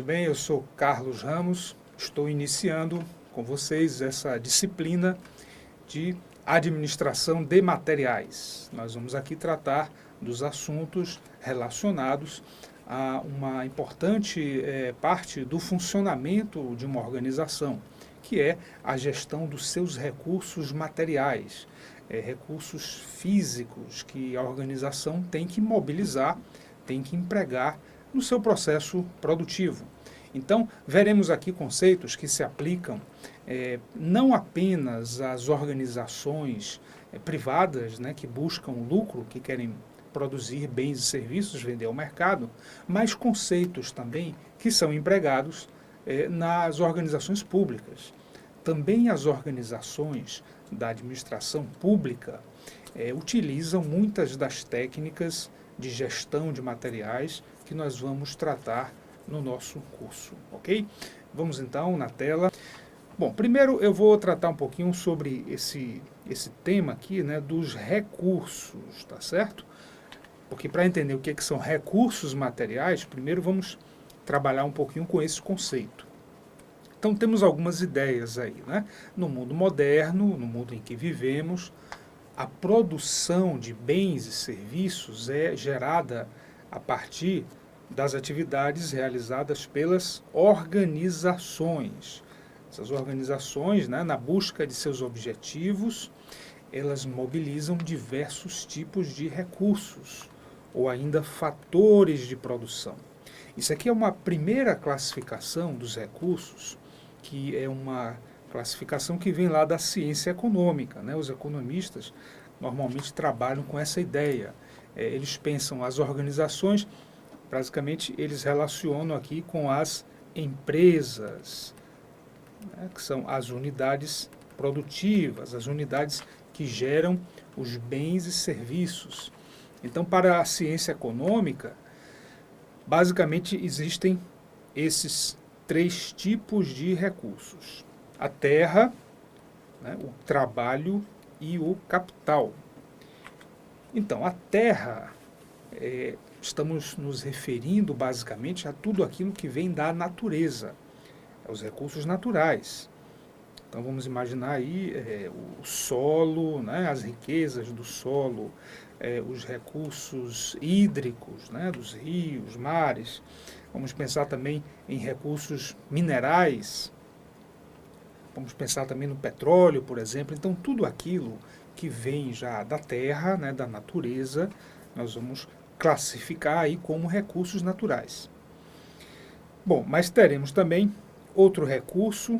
Muito bem, eu sou Carlos Ramos, estou iniciando com vocês essa disciplina de administração de materiais. Nós vamos aqui tratar dos assuntos relacionados a uma importante parte do funcionamento de uma organização, que é a gestão dos seus recursos materiais, recursos físicos que a organização tem que mobilizar, tem que empregar no seu processo produtivo. Então, veremos aqui conceitos que se aplicam não apenas às organizações privadas, né, que buscam lucro, que querem produzir bens e serviços, vender ao mercado, mas conceitos também que são empregados nas organizações públicas. Também as organizações da administração pública utilizam muitas das técnicas de gestão de materiais que nós vamos tratar no nosso curso, ok? Vamos então na tela. Bom, primeiro eu vou tratar um pouquinho sobre esse tema aqui, né, dos recursos, tá certo? Porque para entender o que são recursos materiais, primeiro vamos trabalhar um pouquinho com esse conceito. Então temos algumas ideias aí, né? No mundo moderno, no mundo em que vivemos, a produção de bens e serviços é gerada a partir das atividades realizadas pelas organizações. Essas organizações, né, na busca de seus objetivos, elas mobilizam diversos tipos de recursos, ou ainda fatores de produção. Isso aqui é uma primeira classificação dos recursos, que é uma classificação que vem lá da ciência econômica, né? Os economistas normalmente trabalham com essa ideia. Eles pensam as organizações, basicamente eles relacionam aqui com as empresas, né, que são as unidades produtivas, as unidades que geram os bens e serviços. Então, para a ciência econômica, basicamente existem esses três tipos de recursos: a terra, né, o trabalho e o capital. Então, a terra, estamos nos referindo basicamente a tudo aquilo que vem da natureza, os recursos naturais. Então vamos imaginar aí o solo, né, as riquezas do solo, os recursos hídricos, né, dos rios, mares. Vamos pensar também em recursos minerais. Vamos pensar também no petróleo, por exemplo. Então tudo aquilo que vem já da terra, né, da natureza, nós vamos classificar aí como recursos naturais. Bom, mas teremos também outro recurso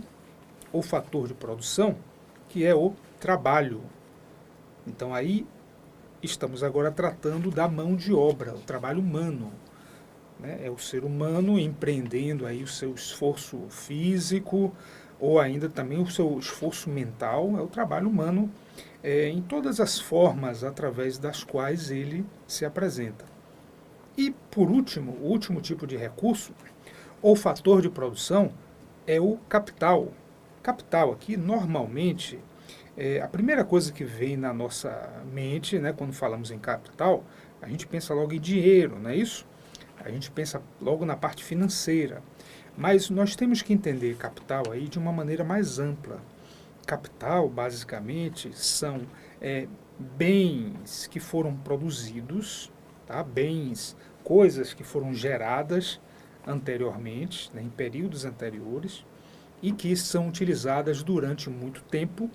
ou fator de produção, que é o trabalho. Então aí estamos agora tratando da mão de obra, o trabalho humano, né? É o ser humano empreendendo aí o seu esforço físico, ou ainda também o seu esforço mental, é o trabalho humano em todas as formas através das quais ele se apresenta. E, por último, o último tipo de recurso, ou fator de produção, é o capital. Capital aqui, normalmente, a primeira coisa que vem na nossa mente, né, quando falamos em capital, a gente pensa logo em dinheiro, não é isso? A gente pensa logo na parte financeira. Mas nós temos que entender capital aí de uma maneira mais ampla. Capital, basicamente, são bens que foram produzidos, tá? Bens, coisas que foram geradas anteriormente, né, em períodos anteriores, e que são utilizadas durante muito tempo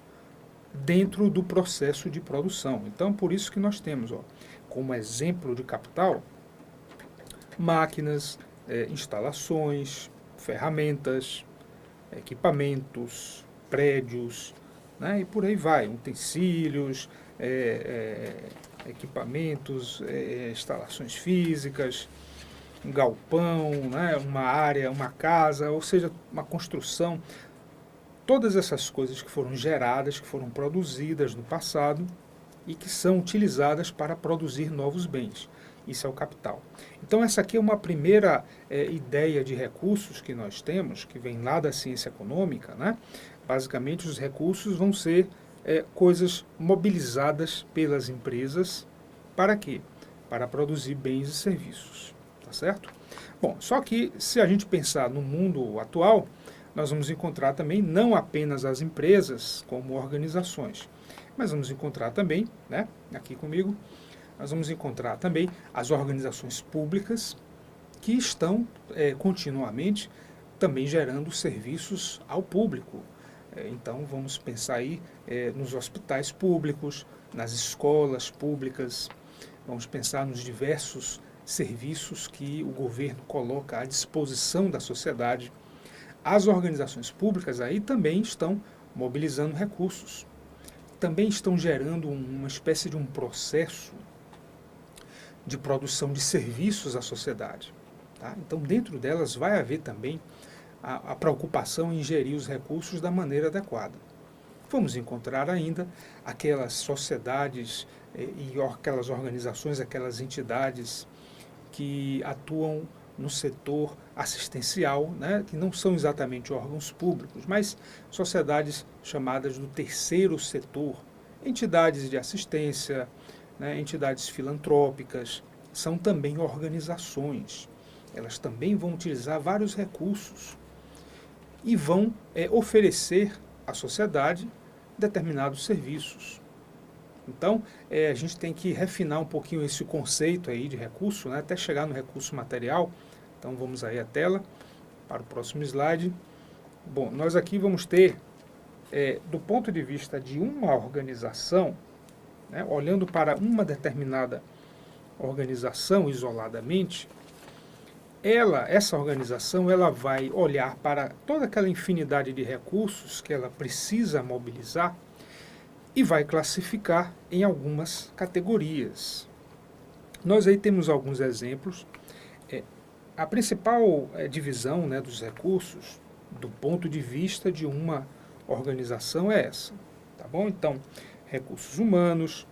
dentro do processo de produção. Então, por isso que nós temos, como exemplo de capital, máquinas, instalações, ferramentas, equipamentos, prédios, né, e por aí vai, utensílios, equipamentos, instalações físicas, um galpão, né, uma área, uma casa, ou seja, uma construção. Todas essas coisas que foram geradas, que foram produzidas no passado e que são utilizadas para produzir novos bens. Isso é o capital. Então essa aqui é uma primeira ideia de recursos que nós temos, que vem lá da ciência econômica, né? Basicamente os recursos vão ser coisas mobilizadas pelas empresas para quê? Para produzir bens e serviços. tá certo? Bom, só que se a gente pensar no mundo atual, nós vamos encontrar também não apenas as empresas como organizações, mas vamos encontrar também, né, aqui comigo, nós vamos encontrar também as organizações públicas que estão continuamente também gerando serviços ao público. Então vamos pensar aí nos hospitais públicos, nas escolas públicas, vamos pensar nos diversos serviços que o governo coloca à disposição da sociedade. As organizações públicas aí também estão mobilizando recursos, também estão gerando uma espécie de um processo de produção de serviços à sociedade. Tá? Então, dentro delas vai haver também a preocupação em gerir os recursos da maneira adequada. Vamos encontrar ainda aquelas sociedades e aquelas organizações, aquelas entidades que atuam no setor assistencial, né, que não são exatamente órgãos públicos, mas sociedades chamadas do terceiro setor, entidades de assistência, né, entidades filantrópicas, são também organizações. Elas também vão utilizar vários recursos e vão oferecer à sociedade determinados serviços. Então, a gente tem que refinar um pouquinho esse conceito aí de recurso, né, até chegar no recurso material. Então, vamos aí à tela para o próximo slide. Bom, nós aqui vamos ter, do ponto de vista de uma organização, né, olhando para uma determinada organização isoladamente, essa organização ela vai olhar para toda aquela infinidade de recursos que ela precisa mobilizar e vai classificar em algumas categorias. Nós aí temos alguns exemplos. A principal divisão, né, dos recursos, do ponto de vista de uma organização, é essa. Tá bom? Então, recursos humanos,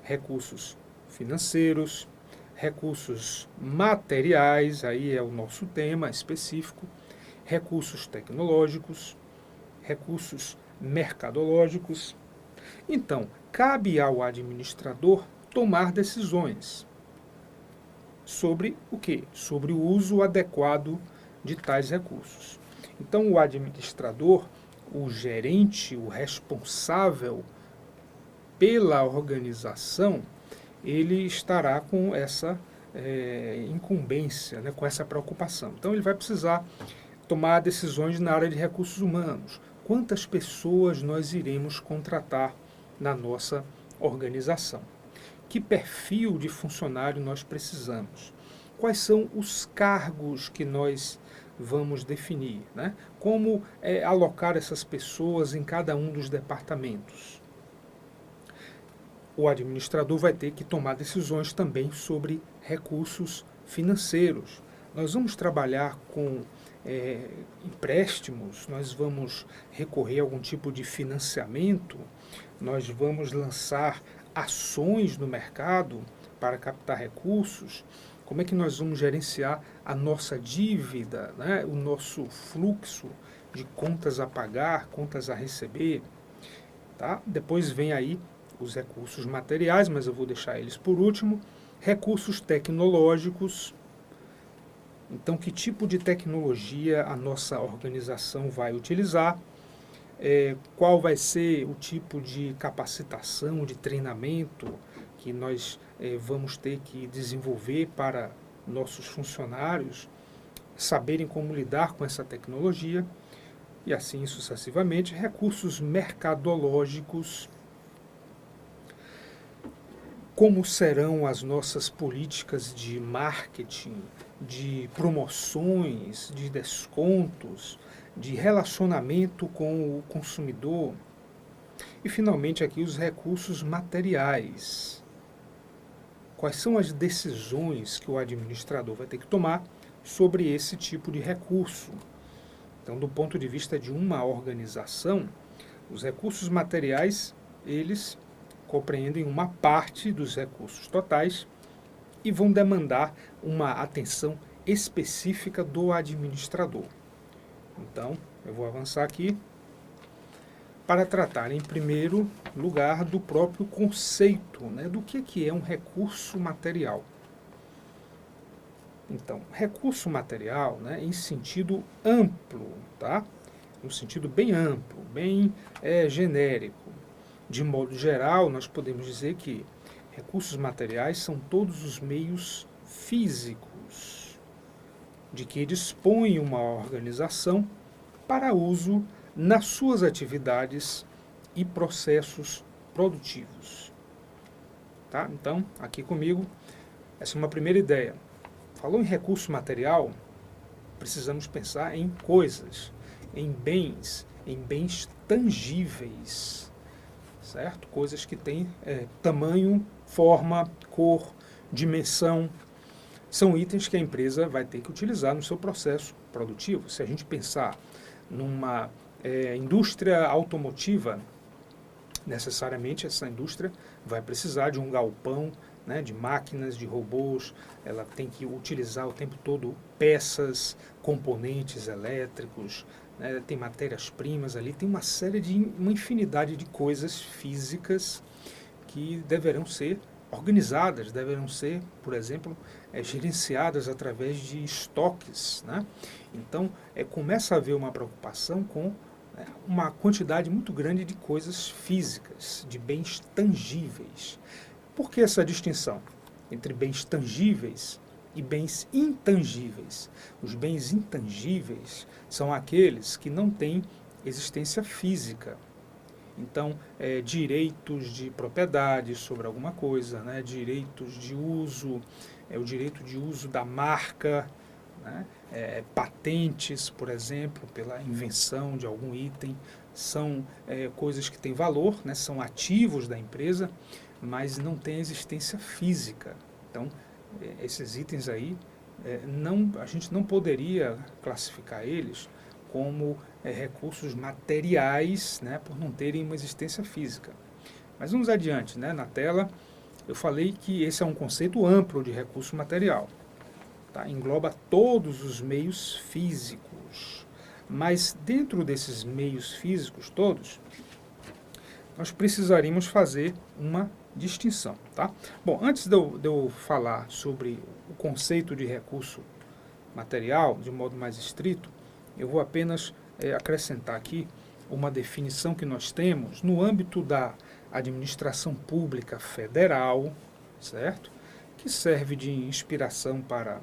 recursos financeiros, recursos materiais, aí é o nosso tema específico, recursos tecnológicos, recursos mercadológicos. Então, cabe ao administrador tomar decisões sobre o quê? Sobre o uso adequado de tais recursos. Então, o administrador, o gerente, o responsável pela organização, ele estará com essa incumbência, né, com essa preocupação. Então, ele vai precisar tomar decisões na área de recursos humanos. Quantas pessoas nós iremos contratar na nossa organização? Que perfil de funcionário nós precisamos? Quais são os cargos que nós vamos definir? Né? Como alocar essas pessoas em cada um dos departamentos? O administrador vai ter que tomar decisões também sobre recursos financeiros. Nós vamos trabalhar com empréstimos, nós vamos recorrer a algum tipo de financiamento, nós vamos lançar ações no mercado para captar recursos. Como é que nós vamos gerenciar a nossa dívida, né? O nosso fluxo de contas a pagar, contas a receber. Tá? Depois vem aí os recursos materiais, mas eu vou deixar eles por último. Recursos tecnológicos. Então, que tipo de tecnologia a nossa organização vai utilizar? Qual vai ser o tipo de capacitação, de treinamento que nós vamos ter que desenvolver para nossos funcionários saberem como lidar com essa tecnologia e assim sucessivamente. Recursos mercadológicos. Como serão as nossas políticas de marketing, de promoções, de descontos, de relacionamento com o consumidor? E, finalmente, aqui os recursos materiais. Quais são as decisões que o administrador vai ter que tomar sobre esse tipo de recurso? Então, do ponto de vista de uma organização, os recursos materiais, eles compreendem uma parte dos recursos totais e vão demandar uma atenção específica do administrador. Então, eu vou avançar aqui para tratar, em primeiro lugar, do próprio conceito, né, do que é um recurso material. Então, recurso material, né, em sentido amplo, tá? No sentido bem amplo, bem genérico. De modo geral, nós podemos dizer que recursos materiais são todos os meios físicos de que dispõe uma organização para uso nas suas atividades e processos produtivos. Tá? Então, aqui comigo, essa é uma primeira ideia. Falou em recurso material, precisamos pensar em coisas, em bens tangíveis, certo? Coisas que têm tamanho, forma, cor, dimensão. São itens que a empresa vai ter que utilizar no seu processo produtivo. Se a gente pensar numa indústria automotiva, necessariamente essa indústria vai precisar de um galpão, né, de máquinas, de robôs, ela tem que utilizar o tempo todo peças, componentes elétricos, né, tem matérias-primas ali, tem uma infinidade de coisas físicas que deverão ser organizadas, deverão ser, por exemplo, gerenciadas através de estoques, né? Então, começa a haver uma preocupação com uma quantidade muito grande de coisas físicas, de bens tangíveis. Por que essa distinção entre bens tangíveis e bens intangíveis? Os bens intangíveis são aqueles que não têm existência física. Então, direitos de propriedade sobre alguma coisa, né? Direitos de uso, o direito de uso da marca, né? Patentes, por exemplo, pela invenção de algum item, são coisas que têm valor, né? São ativos da empresa, mas não têm existência física. Então, esses itens aí, a gente não poderia classificar eles como recursos materiais, né, por não terem uma existência física. Mas vamos adiante, né? Na tela eu falei que esse é um conceito amplo de recurso material. Tá? Engloba todos os meios físicos. Mas dentro desses meios físicos todos, nós precisaríamos fazer uma distinção. Tá? Bom, antes de eu falar sobre o conceito de recurso material, de modo mais estrito, eu vou apenas acrescentar aqui uma definição que nós temos no âmbito da administração pública federal, certo? Que serve de inspiração para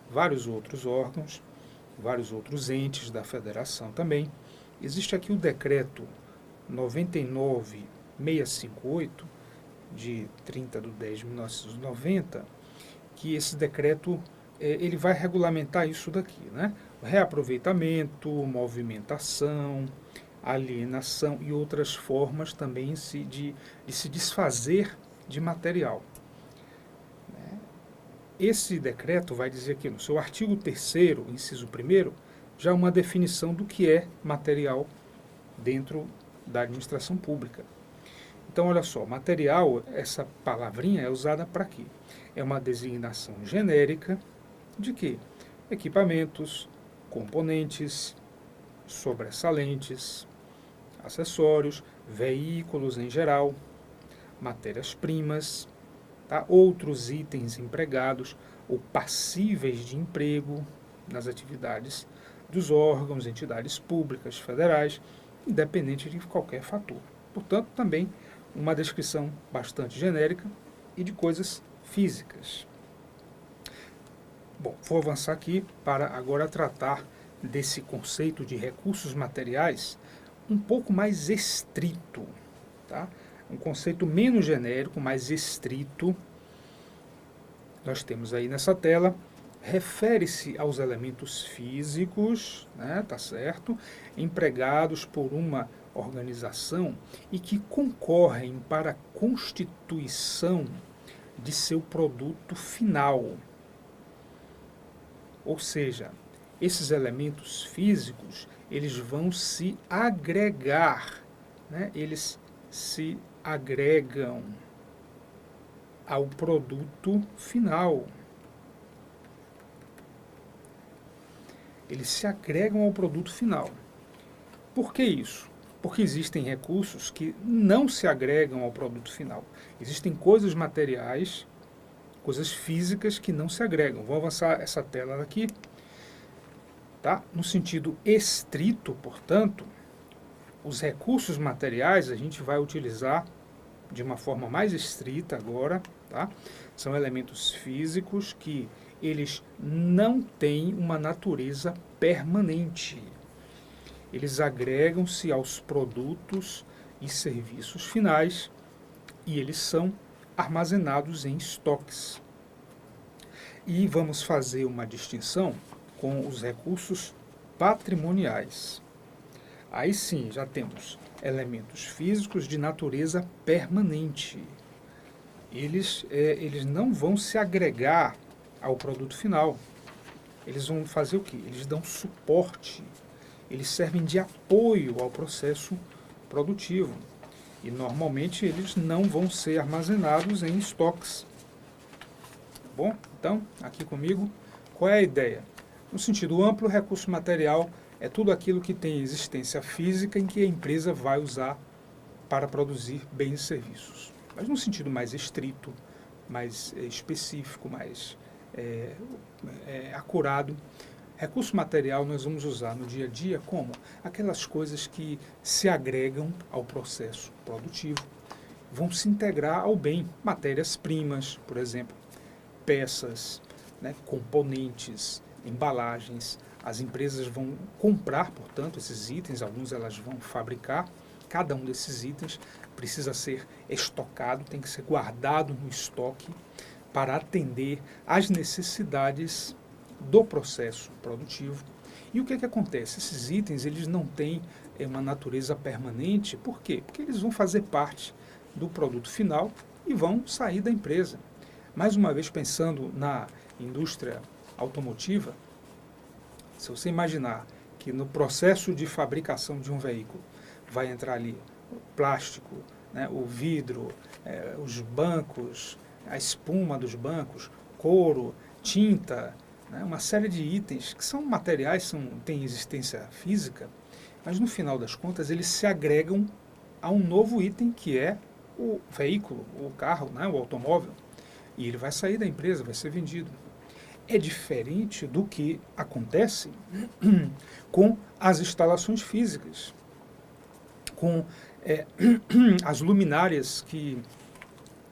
vários outros órgãos, vários outros entes da federação também. Existe aqui o decreto 99658, de 30/10/1990, que esse decreto ele vai regulamentar isso daqui, né? Reaproveitamento, movimentação, alienação e outras formas também de se desfazer de material. Esse decreto vai dizer aqui no seu artigo 3º, inciso 1º, já uma definição do que é material dentro da administração pública. Então, olha só, material, essa palavrinha é usada para quê? É uma designação genérica de quê? Equipamentos, componentes, sobressalentes, acessórios, veículos em geral, matérias-primas, tá? Outros itens empregados ou passíveis de emprego nas atividades dos órgãos, entidades públicas, federais, independente de qualquer fator. Portanto, também uma descrição bastante genérica e de coisas físicas. Bom, vou avançar aqui para agora tratar desse conceito de recursos materiais um pouco mais estrito, tá? Um conceito menos genérico, mais estrito. Nós temos aí nessa tela, refere-se aos elementos físicos, né, tá certo? Empregados por uma organização e que concorrem para a constituição de seu produto final. Ou seja, esses elementos físicos, eles vão se agregar, né? Eles se agregam ao produto final. Eles se agregam ao produto final. Por que isso? Porque existem recursos que não se agregam ao produto final. Existem coisas materiais coisas físicas que não se agregam. Vou avançar essa tela aqui. Tá? No sentido estrito, portanto, os recursos materiais a gente vai utilizar de uma forma mais estrita agora, tá? São elementos físicos que eles não têm uma natureza permanente. Eles agregam-se aos produtos e serviços finais e eles são armazenados em estoques. E vamos fazer uma distinção com os recursos patrimoniais. Aí sim, já temos elementos físicos de natureza permanente. Eles não vão se agregar ao produto final. Eles vão fazer o quê? Eles dão suporte. Eles servem de apoio ao processo produtivo. E normalmente eles não vão ser armazenados em estoques. Tá bom? Então, aqui comigo, qual é a ideia? No sentido amplo, recurso material é tudo aquilo que tem existência física em que a empresa vai usar para produzir bens e serviços. Mas no sentido mais estrito, mais específico, mais acurado, recurso material nós vamos usar no dia a dia como aquelas coisas que se agregam ao processo produtivo, vão se integrar ao bem, matérias-primas, por exemplo, peças, né, componentes, embalagens. As empresas vão comprar, portanto, esses itens, alguns elas vão fabricar. Cada um desses itens precisa ser estocado, tem que ser guardado no estoque para atender às necessidades do processo produtivo. E o que acontece? Esses itens eles não têm uma natureza permanente. Por quê? Porque eles vão fazer parte do produto final e vão sair da empresa. Mais uma vez, pensando na indústria automotiva, se você imaginar que no processo de fabricação de um veículo vai entrar ali o plástico, né, o vidro, os bancos, a espuma dos bancos, couro, tinta, né, uma série de itens que são materiais, têm existência física, mas no final das contas eles se agregam a um novo item que é o veículo, o carro, né, o automóvel, e ele vai sair da empresa, vai ser vendido. É diferente do que acontece com as instalações físicas, com as luminárias, que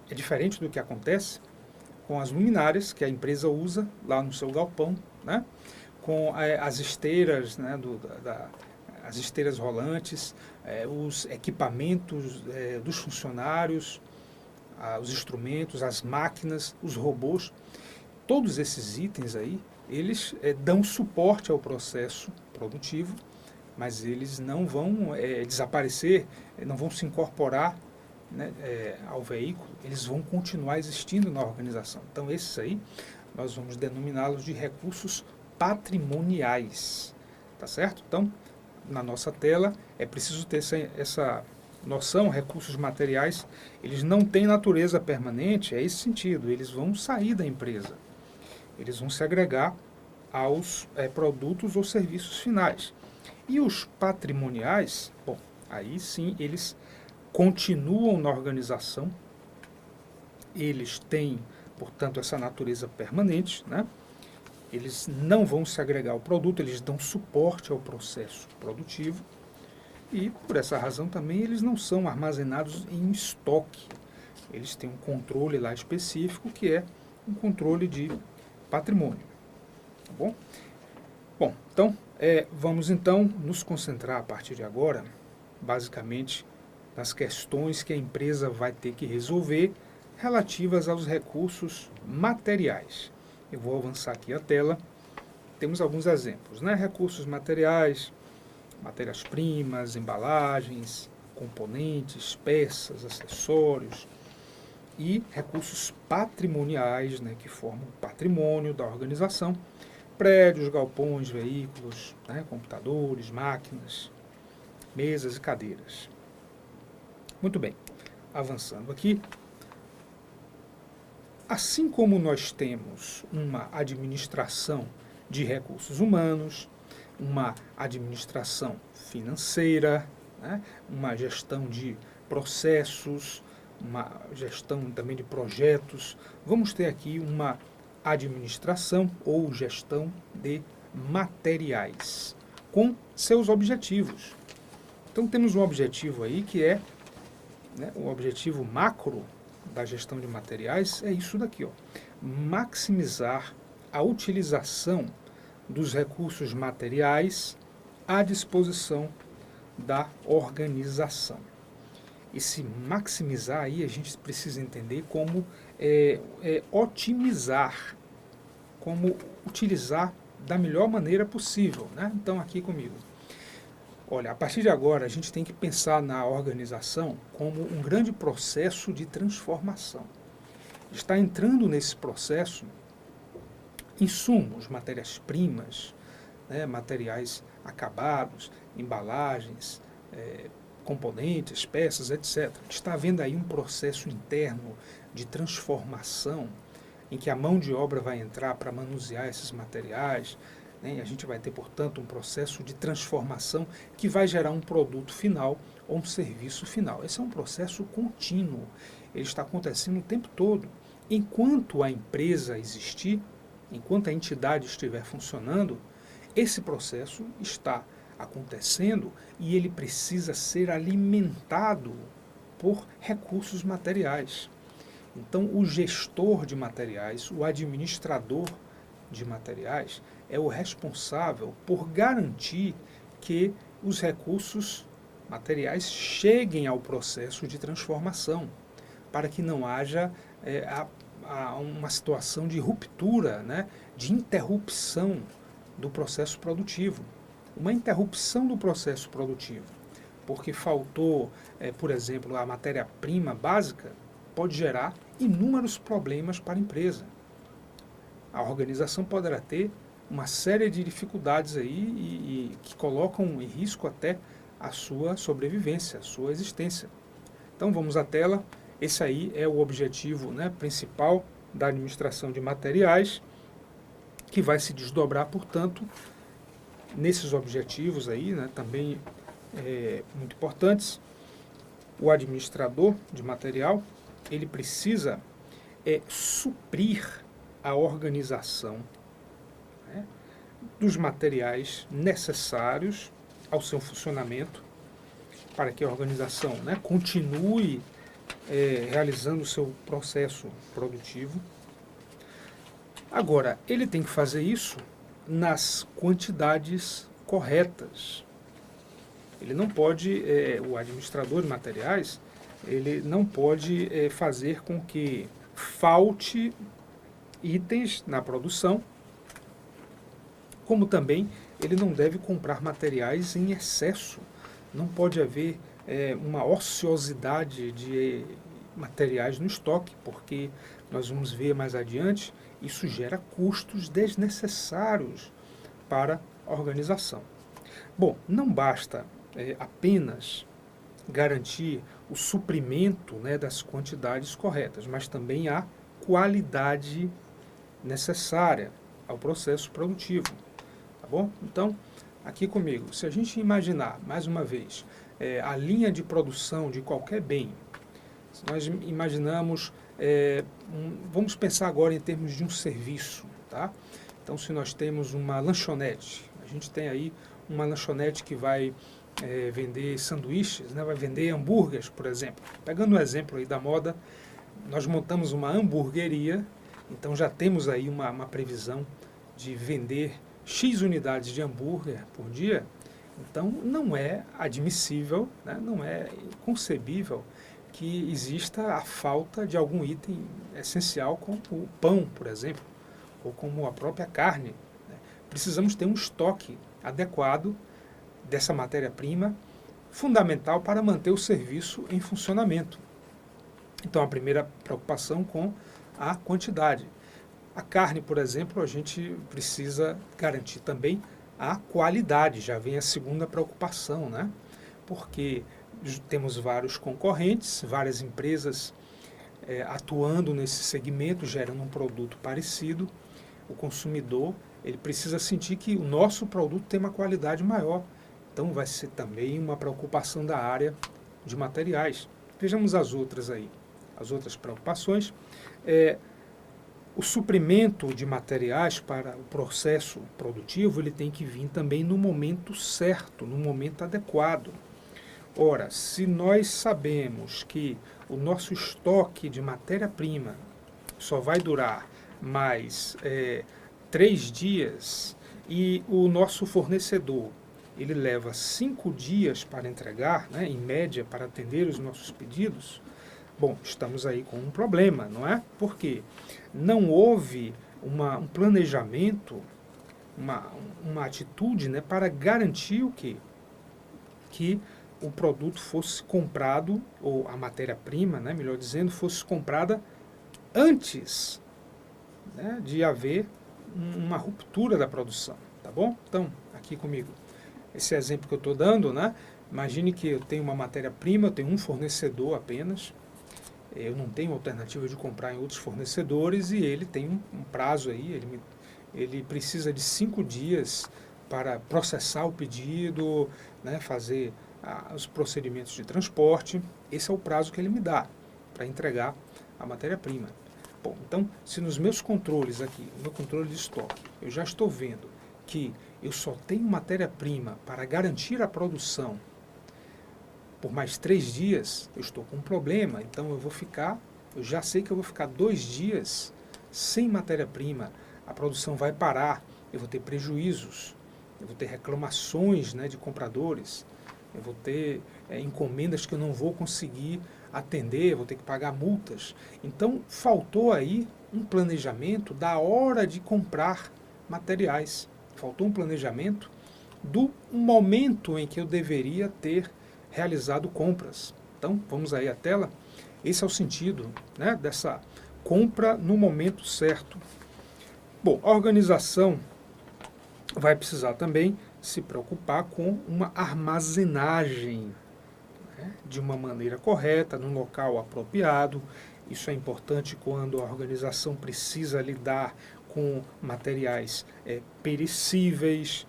é diferente do que acontece com as luminárias que a empresa usa lá no seu galpão, né? Com as esteiras, né, as esteiras rolantes, os equipamentos dos funcionários, os instrumentos, as máquinas, os robôs. Todos esses itens aí, eles dão suporte ao processo produtivo, mas eles não vão desaparecer, não vão se incorporar, né, ao veículo, eles vão continuar existindo na organização. Então, esses aí, nós vamos denominá-los de recursos patrimoniais, tá certo? Então, na nossa tela, é preciso ter essa noção. Recursos materiais, eles não têm natureza permanente, é esse sentido, eles vão sair da empresa. Eles vão se agregar aos produtos ou serviços finais. E os patrimoniais, bom, aí sim eles continuam na organização, eles têm, portanto, essa natureza permanente, né? Eles não vão se agregar ao produto, eles dão suporte ao processo produtivo e, por essa razão também, eles não são armazenados em estoque. Eles têm um controle lá específico que é um controle de patrimônio, tá bom? Bom, então, vamos então nos concentrar a partir de agora, basicamente, nas questões que a empresa vai ter que resolver relativas aos recursos materiais. Eu vou avançar aqui a tela, temos alguns exemplos, né? Recursos materiais, matérias-primas, embalagens, componentes, peças, acessórios, e recursos patrimoniais, né, que formam o patrimônio da organização, prédios, galpões, veículos, né, computadores, máquinas, mesas e cadeiras. Muito bem, avançando aqui. Assim como nós temos uma administração de recursos humanos, uma administração financeira, né, uma gestão de processos, uma gestão também de projetos, vamos ter aqui uma administração ou gestão de materiais, com seus objetivos. Então temos um objetivo aí que é, né, o objetivo macro da gestão de materiais é isso daqui, ó, maximizar a utilização dos recursos materiais à disposição da organização. Esse maximizar aí a gente precisa entender como otimizar, como utilizar da melhor maneira possível, né? Então aqui comigo. Olha, a partir de agora a gente tem que pensar na organização como um grande processo de transformação. Está entrando nesse processo insumos, matérias-primas, né, materiais acabados, embalagens, componentes, peças, etc. Está havendo aí um processo interno de transformação em que a mão de obra vai entrar para manusear esses materiais, né? A gente vai ter, portanto, um processo de transformação que vai gerar um produto final ou um serviço final. Esse é um processo contínuo, ele está acontecendo o tempo todo. Enquanto a empresa existir, enquanto a entidade estiver funcionando, esse processo está acontecendo e ele precisa ser alimentado por recursos materiais. Então, o gestor de materiais, o administrador de materiais, é o responsável por garantir que os recursos materiais cheguem ao processo de transformação, para que não haja uma situação de ruptura, né, de interrupção do processo produtivo. Uma interrupção do processo produtivo, porque faltou, por exemplo, a matéria-prima básica, pode gerar inúmeros problemas para a empresa. A organização poderá ter uma série de dificuldades aí e que colocam em risco até a sua sobrevivência, a sua existência. Então vamos à tela. Esse aí é o objetivo, né, principal da administração de materiais, que vai se desdobrar, portanto, nesses objetivos aí, né, também muito importantes. O administrador de material, ele precisa suprir a organização, né, dos materiais necessários ao seu funcionamento, para que a organização, né, continue realizando o seu processo produtivo. Agora, ele tem que fazer isso nas quantidades corretas. Ele não pode, o administrador de materiais, ele não pode fazer com que falte itens na produção, como também ele não deve comprar materiais em excesso. Não pode haver uma ociosidade de materiais no estoque, porque nós vamos ver mais adiante, isso gera custos desnecessários para a organização. Bom, não basta apenas garantir o suprimento, né, das quantidades corretas, mas também a qualidade necessária ao processo produtivo. Tá bom? Então, aqui comigo, se a gente imaginar, mais uma vez, a linha de produção de qualquer bem, se nós imaginamos, vamos pensar agora em termos de um serviço, tá? Então, se nós temos uma lanchonete, a gente tem aí uma lanchonete que vai vender sanduíches, né, vai vender hambúrgueres, por exemplo. Pegando o exemplo aí da moda, nós montamos uma hamburgueria, então já temos aí uma previsão de vender X unidades de hambúrguer por dia. Então não é admissível, né, não é concebível que exista a falta de algum item essencial como o pão, por exemplo, ou como a própria carne, né. Precisamos ter um estoque adequado dessa matéria-prima, fundamental para manter o serviço em funcionamento. Então, a primeira preocupação com a quantidade. A carne, por exemplo, a gente precisa garantir também a qualidade, já vem a segunda preocupação, né? Porque temos vários concorrentes, várias empresas atuando nesse segmento, gerando um produto parecido. O consumidor, ele precisa sentir que o nosso produto tem uma qualidade maior. Então vai ser também uma preocupação da área de materiais. Vejamos as outras aí. as outras preocupações. O suprimento de materiais para o processo produtivo, ele tem que vir também no momento certo, no momento adequado. Ora, se nós sabemos que o nosso estoque de matéria-prima só vai durar mais 3 dias e o nosso fornecedor ele leva 5 dias para entregar, né, em média, para atender os nossos pedidos, bom, estamos aí com um problema, não é? Porque não houve um planejamento, uma atitude, né, para garantir o quê? Que o produto fosse comprado, ou a matéria-prima, né, melhor dizendo, fosse comprada antes, né, de haver uma ruptura da produção, tá bom? Então, aqui comigo, esse exemplo que eu estou dando, né, imagine que eu tenho uma matéria-prima, eu tenho um fornecedor apenas, eu não tenho alternativa de comprar em outros fornecedores e ele tem um prazo aí, ele precisa de 5 dias para processar o pedido, né, fazer os procedimentos de transporte. Esse é o prazo que ele me dá para entregar a matéria-prima. Bom, então, se nos meus controles aqui, no meu controle de estoque, eu já estou vendo que eu só tenho matéria-prima para garantir a produção por mais 3 dias, eu estou com um problema, então eu já sei que eu vou ficar 2 dias sem matéria-prima, a produção vai parar, eu vou ter prejuízos, eu vou ter reclamações, né, de compradores, eu vou ter encomendas que eu não vou conseguir atender, eu vou ter que pagar multas. Então, faltou aí um planejamento da hora de comprar materiais, faltou um planejamento do momento em que eu deveria ter realizado compras. Então, vamos aí à tela. Esse é o sentido, né, dessa compra no momento certo. Bom, a organização vai precisar também se preocupar com uma armazenagem, né, de uma maneira correta, num local apropriado. Isso é importante quando a organização precisa lidar com materiais perecíveis,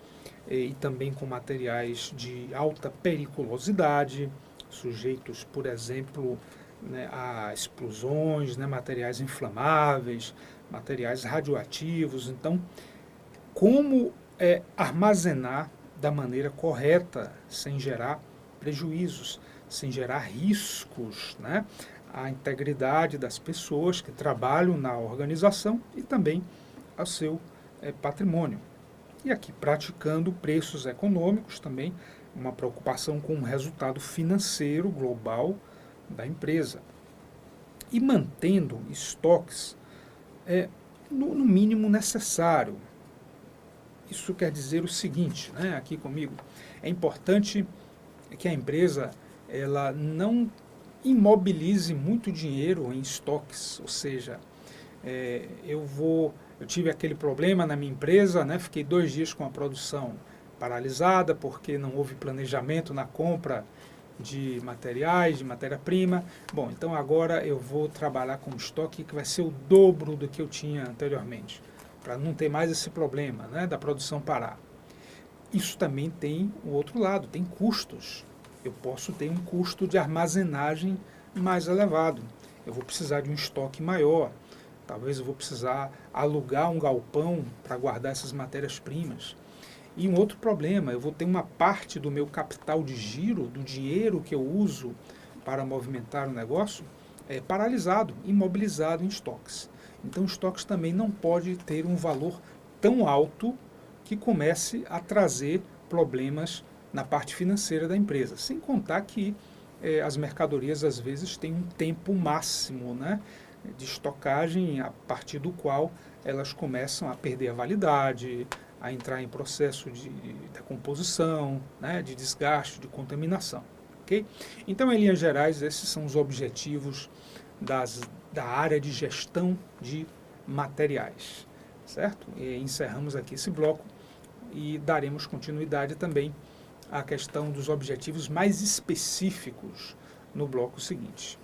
e também com materiais de alta periculosidade, sujeitos, por exemplo, né, a explosões, né, materiais inflamáveis, materiais radioativos. Então, como armazenar da maneira correta, sem gerar prejuízos, sem gerar riscos, né, à integridade das pessoas que trabalham na organização e também ao seu patrimônio. E aqui, praticando preços econômicos também, uma preocupação com o resultado financeiro global da empresa. E mantendo estoques no mínimo necessário. Isso quer dizer o seguinte, né, aqui comigo, é importante que a empresa ela não imobilize muito dinheiro em estoques, ou seja, eu tive aquele problema na minha empresa, né, fiquei 2 dias com a produção paralisada porque não houve planejamento na compra de materiais, de matéria-prima. Bom, então agora eu vou trabalhar com estoque que vai ser o dobro do que eu tinha anteriormente, para não ter mais esse problema, né, da produção parar. Isso também tem o outro lado, tem custos. Eu posso ter um custo de armazenagem mais elevado. Eu vou precisar de um estoque maior. Talvez eu vou precisar alugar um galpão para guardar essas matérias-primas. E um outro problema, eu vou ter uma parte do meu capital de giro, do dinheiro que eu uso para movimentar o negócio, paralisado, imobilizado em estoques. Então, estoques também não pode ter um valor tão alto que comece a trazer problemas na parte financeira da empresa. Sem contar que as mercadorias, às vezes, têm um tempo máximo, né, de estocagem a partir do qual elas começam a perder a validade, a entrar em processo de decomposição, né, de desgaste, de contaminação. Okay? Então, em linhas gerais, esses são os objetivos da área de gestão de materiais. Certo? E encerramos aqui esse bloco e daremos continuidade também à questão dos objetivos mais específicos no bloco seguinte.